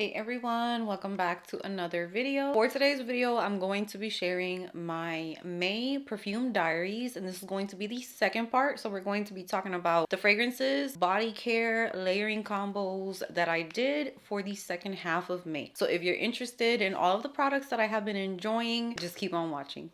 Hey everyone, welcome back to another video. For today's video, I'm going to be sharing my May perfume diaries, and this is going to be the second part. So we're going to be talking about the fragrances, body care, layering combos that I did for the second half of May. So if you're interested in all of the products that I have been enjoying, just keep on watching.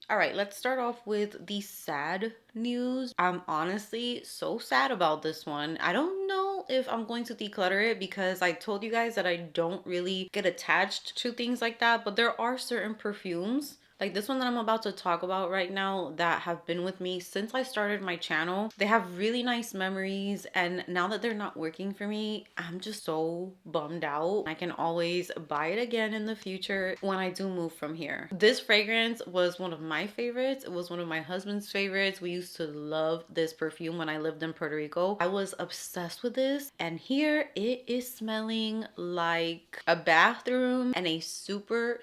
All right, let's start off with the sad news. I'm honestly so sad about this one. I don't know if I'm going to declutter it because I told you guys that I don't really get attached to things like that, but there are certain perfumes like this one that I'm about to talk about right now that have been with me since I started my channel. They have really nice memories, and now that they're not working for me, I'm just so bummed out. I can always buy it again in the future when I do move from here. This fragrance was one of my favorites. It was one of my husband's favorites. We used to love this perfume when I lived in Puerto Rico. I was obsessed with this, and here it is smelling like a bathroom and a super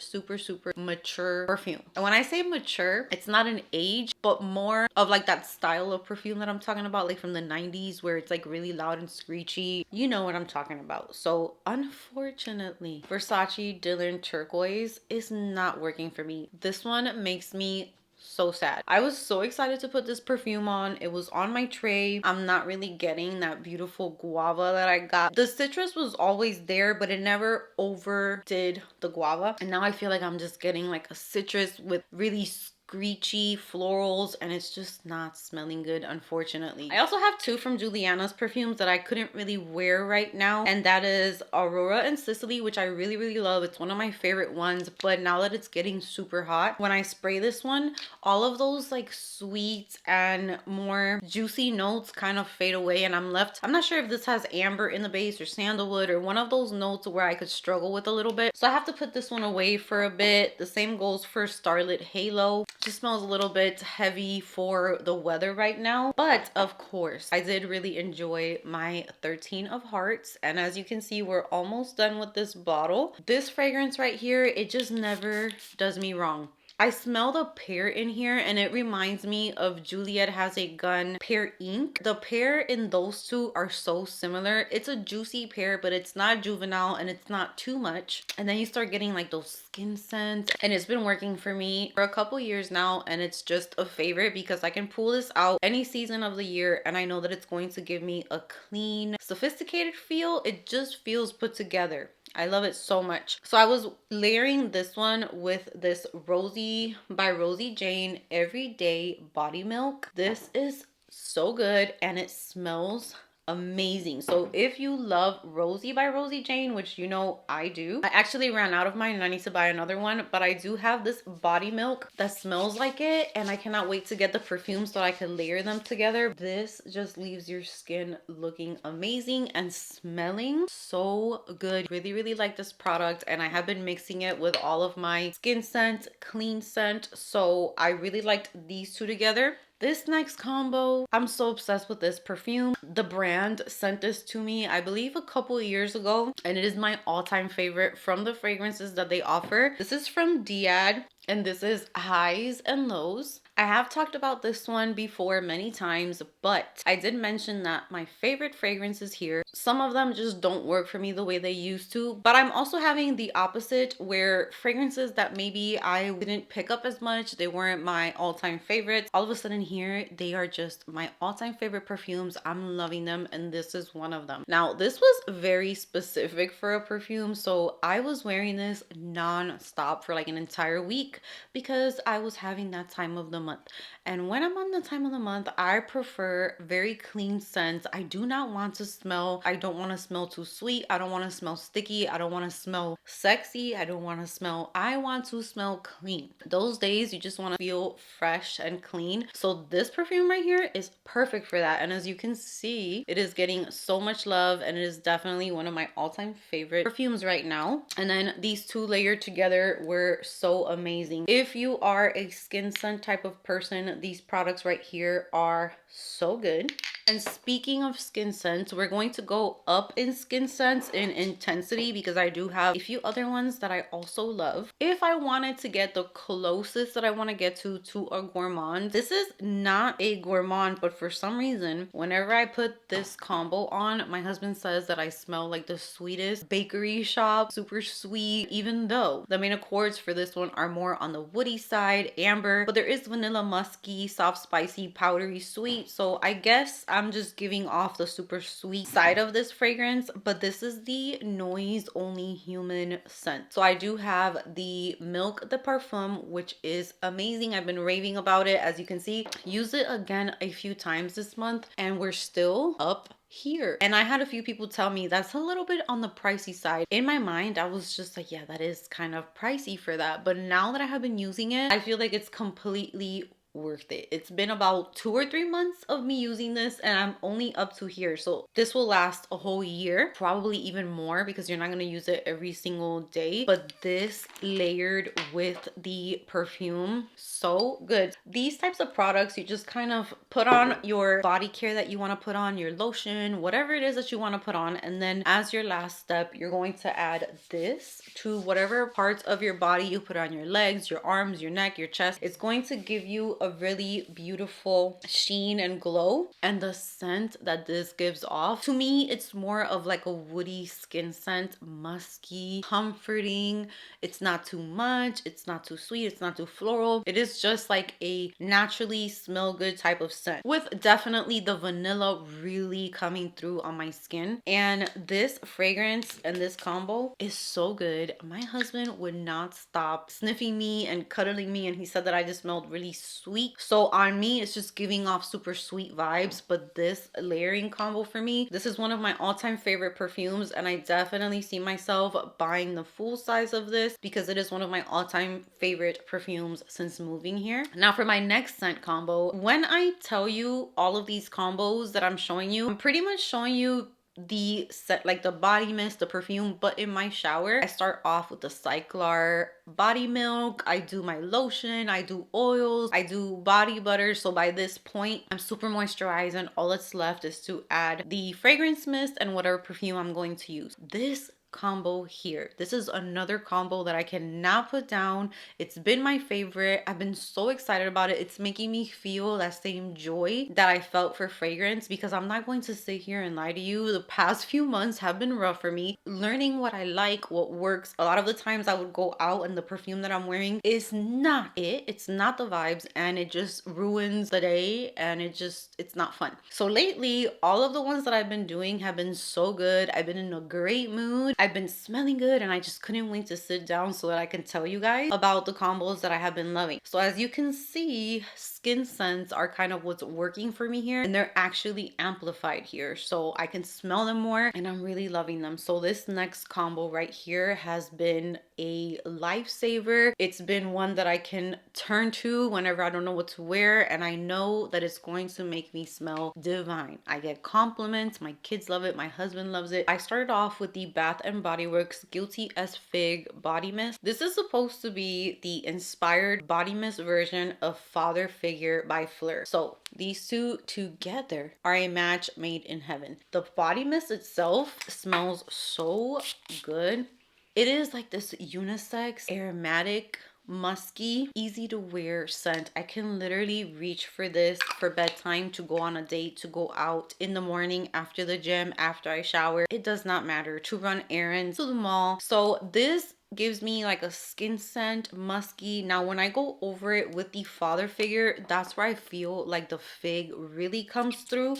mature perfume. And when I say mature, it's not an age, but more of like that style of perfume that I'm talking about, like from the 90s where it's like really loud and screechy. You know what I'm talking about. So unfortunately, Versace Dylan Turquoise is not working for me. This one makes me so sad. I was so excited to put this perfume on. It was on my tray. I'm not really getting that beautiful guava that I got. The citrus was always there, but it never overdid the guava. And now I feel like I'm just getting like a citrus with really screechy florals, and it's just not smelling good, unfortunately. I also have two from Juliana's perfumes that I couldn't really wear right now, and that is Aurora and Sicily, which I really love. It's one of my favorite ones, but now that it's getting super hot, when I spray this one, all of those like sweet and more juicy notes kind of fade away, and I'm not sure if this has amber in the base or sandalwood or one of those notes where I could struggle with a little bit. So I have to put this one away for a bit. The same goes for Starlit Halo. Just smells a little bit heavy for the weather right now, but of course I did really enjoy my 13 of Hearts, and as you can see, we're almost done with this bottle. This fragrance right here, it just never does me wrong. I smell the pear in here, and it reminds me of Juliet Has a Gun pear ink. The pear in those two are so similar. It's a juicy pear, but it's not juvenile and it's not too much. And then you start getting like those skin scents, and it's been working for me for a couple years now, and it's just a favorite because I can pull this out any season of the year and I know that it's going to give me a clean, sophisticated feel. It just feels put together. I love it so much. So I was layering this one with this Rosie by Rosie Jane Everyday Body Milk. This is so good, and it smells amazing. So if you love Rosie by Rosie Jane, which you know I do, I actually ran out of mine and I need to buy another one, but I do have this body milk that smells like it, and I cannot wait to get the perfume so I can layer them together. This just leaves your skin looking amazing and smelling so good. Really like this product, and I have been mixing it with all of my skin scent, clean scent, so I really liked these two together. This next combo, I'm so obsessed with this perfume. The brand sent this to me, I believe, a couple of years ago, and it is my all-time favorite from the fragrances that they offer. This is from Diad, and this is Highs and Lows. I have talked about this one before many times, but I did mention that my favorite fragrances here, some of them just don't work for me the way they used to, but I'm also having the opposite where fragrances that maybe I didn't pick up as much, they weren't my all-time favorites, all of a sudden here they are just my all-time favorite perfumes. I'm loving them, and this is one of them. Now this was very specific for a perfume, so I was wearing this non-stop for like an entire week because I was having that time of the month. And when I'm on the time of the month, I prefer very clean scents. I do not want to smell, I don't want to smell too sweet, I don't want to smell sticky, I don't want to smell sexy, I don't want to smell, I want to smell clean. Those days you just want to feel fresh and clean. So this perfume right here is perfect for that, and as you can see, it is getting so much love, and it is definitely one of my all-time favorite perfumes right now. And then these two layered together were so amazing. If you are a skin scent type of person, these products right here are so good. And speaking of skin scents, we're going to go up in skin scents in intensity because I do have a few other ones that I also love. If I wanted to get the closest that I want to get to a gourmand, this is not a gourmand, but for some reason, whenever I put this combo on, my husband says that I smell like the sweetest bakery shop, super sweet, even though the main accords for this one are more on the woody side, amber, but there is vanilla, musky, soft, spicy, powdery, sweet. So I guess I'm just giving off the super sweet side of this fragrance, but this is the noise only human scent. So I do have the Milk de Parfum, which is amazing. I've been raving about it. As you can see, use it again a few times this month and we're still up here. And I had a few people tell me that's a little bit on the pricey side. In my mind, I was just like, yeah, that is kind of pricey for that. But now that I have been using it, I feel like it's completely worth it. It's been about 2 or 3 months of me using this and I'm only up to here. So this will last a whole year, probably even more because you're not going to use it every single day. But this layered with the perfume, so good. These types of products, you just kind of put on your body care that you want to put on, your lotion, whatever it is that you want to put on. And then as your last step, you're going to add this to whatever parts of your body you put on, your legs, your arms, your neck, your chest. It's going to give you a really beautiful sheen and glow. And the scent that this gives off, to me, it's more of like a woody skin scent, musky, comforting. It's not too much, it's not too sweet, it's not too floral. It is just like a naturally smell good type of scent with definitely the vanilla really coming through on my skin. And this fragrance and this combo is so good. My husband would not stop sniffing me and cuddling me, and he said that I just smelled really sweet. So on me, it's just giving off super sweet vibes. But this layering combo for me, this is one of my all-time favorite perfumes, and I definitely see myself buying the full size of this because it is one of my all-time favorite perfumes since moving here. Now for my next scent combo, when I tell you all of these combos that I'm showing you, I'm pretty much showing you the set, like the body mist, the perfume, but in my shower I start off with the Cyclar body milk, I do my lotion, I do oils, I do body butter. So by this point I'm super moisturized and all that's left is to add the fragrance mist and whatever perfume I'm going to use. This combo here, this is another combo that I cannot put down. It's been my favorite. I've been so excited about it. It's making me feel that same joy that I felt for fragrance, because I'm not going to sit here and lie to you. The past few months have been rough for me learning what I like, what works. A lot of the times I would go out and the perfume that I'm wearing is not it. It's not the vibes, and it just ruins the day, and it's not fun. So lately, all of the ones that I've been doing have been so good. I've been in a great mood. I've been smelling good, and I just couldn't wait to sit down so that I can tell you guys about the combos that I have been loving. So as you can see, skin scents are kind of what's working for me here, and they're actually amplified here, so I can smell them more and I'm really loving them. So this next combo right here has been a lifesaver. It's been one that I can turn to whenever I don't know what to wear, and I know that it's going to make me smell divine. I get compliments, my kids love it, my husband loves it. I started off with the Bath and Body Works Guilty as Fig body mist. This is supposed to be the inspired body mist version of Father Figure by Fleur. So these two together are a match made in heaven. The body mist itself smells so good. It is like this unisex, aromatic, musky, easy to wear scent. I can literally reach for this for bedtime, to go on a date, to go out in the morning, after the gym, after I shower. It does not matter, to run errands, to the mall. So this gives me like a skin scent, musky. Now when I go over it with the Father Figure, that's where I feel like the fig really comes through.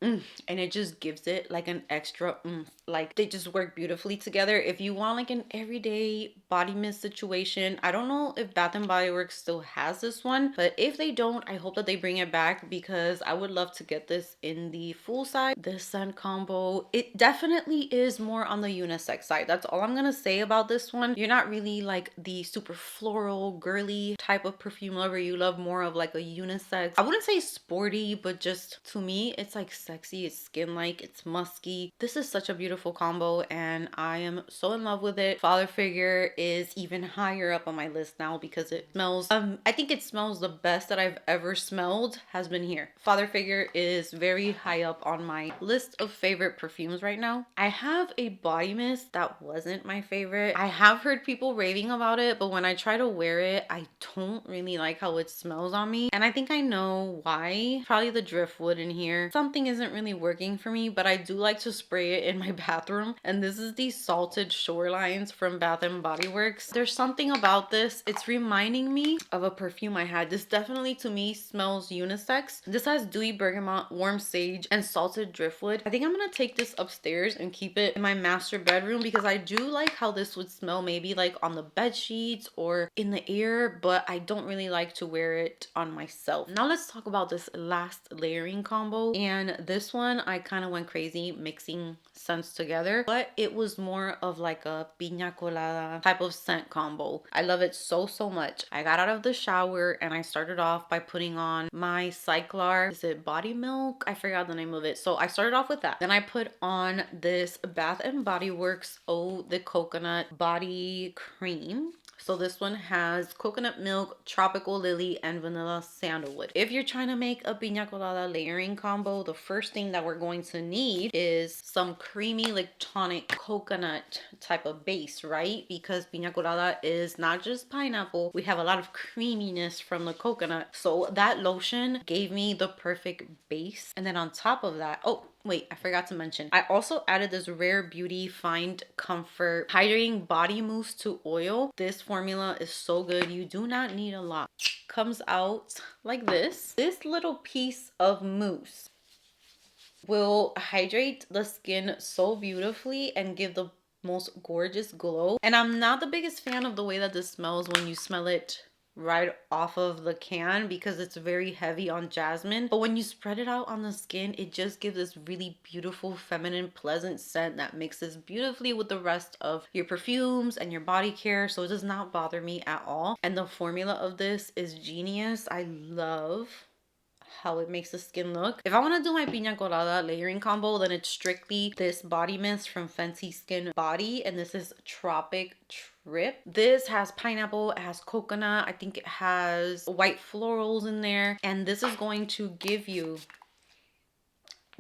And it just gives it like an extra like they just work beautifully together. If you want like an everyday body mist situation, I don't know if Bath and Body Works still has this one, but if they don't, I hope that they bring it back, because I would love to get this in the full size. This scent combo, it definitely is more on the unisex side. That's all I'm gonna say about this one. You're not really like the super floral girly type of perfume lover. You love more of like a unisex, I wouldn't say sporty, but just to me it's like sexy, it's skin-like, it's musky. This is such a beautiful combo and I am so in love with it. Father Figure is even higher up on my list now because it smells, I think it smells the best that I've ever smelled has been here. Father Figure is very high up on my list of favorite perfumes right now. I have a body mist that wasn't my favorite. I have heard people raving about it, but when I try to wear it, I don't really like how it smells on me. And I think I know why. Probably the driftwood in here. Something isn't really working for me, but I do like to spray it in my bathroom. And this is the Salted Shorelines from Bath and Body Works. There's something about this. It's reminding me of a perfume I had. This definitely to me smells unisex. This has dewy bergamot, warm sage, and salted driftwood. I think I'm gonna take this upstairs and keep it in my master bedroom because I do like how this would smell maybe like on the bed sheets or in the air, but I don't really like to wear it on myself. Now let's talk about this last layering combo. And this one I kind of went crazy mixing scents together, but it was more of like a piña colada type of scent combo. I love it so much. I got out of the shower and I started off by putting on my Cyclar, is it Body Milk? I forgot the name of it. So I started off with that. Then I put on this Bath and Body Works Eau de Coconut body cream. So this one has coconut milk, tropical lily, and vanilla sandalwood. If you're trying to make a piña colada layering combo, the first thing that we're going to need is some creamy, like tonic coconut type of base, right? Because piña colada is not just pineapple. We have a lot of creaminess from the coconut. So that lotion gave me the perfect base. And then on top of that, oh, wait, I forgot to mention, I also added this Rare Beauty Find Comfort Hydrating Body Mousse to Oil. This formula is so good. You do not need a lot. Comes out like this. This little piece of mousse will hydrate the skin so beautifully and give the most gorgeous glow. And I'm not the biggest fan of the way that this smells when you smell it right off of the can because it's very heavy on jasmine, but when you spread it out on the skin, it just gives this really beautiful, feminine, pleasant scent that mixes beautifully with the rest of your perfumes and your body care, so it does not bother me at all. And the formula of this is genius. I love how it makes the skin look. If I want to do my piña colada layering combo, then it's strictly this body mist from Fenty Skin Body, and this is Tropic Trip. This has pineapple, it has coconut, I think it has white florals in there, and this is going to give you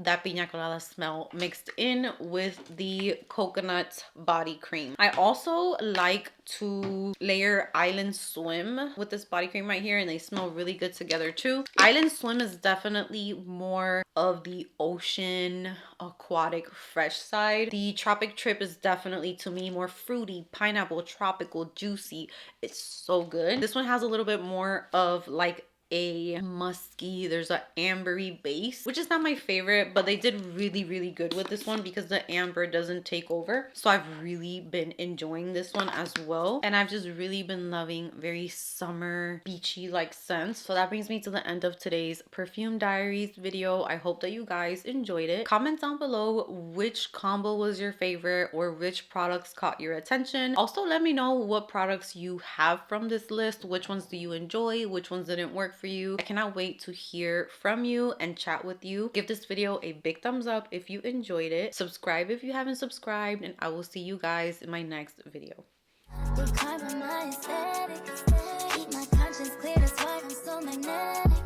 that piña colada smell mixed in with the coconut body cream. I also like to layer Island Swim with this body cream right here, and they smell really good together too. Island Swim is definitely more of the ocean, aquatic, fresh side. The Tropic Trip is definitely, to me, more fruity, pineapple, tropical, juicy. It's so good. This one has a little bit more of like a musky, there's an ambery base, which is not my favorite, but they did really good with this one because the amber doesn't take over. So I've really been enjoying this one as well, and I've just really been loving very summer beachy like scents. So that brings me to the end of today's Perfume Diaries video. I hope that you guys enjoyed it. Comment down below which combo was your favorite or which products caught your attention. Also let me know what products you have from this list. Which ones do you enjoy? Which ones didn't work for you? I cannot wait to hear from you and chat with you. Give this video a big thumbs up if you enjoyed it. Subscribe if you haven't subscribed, and I will see you guys in my next video. Keep my conscience clear, that's why I'm so magnetic.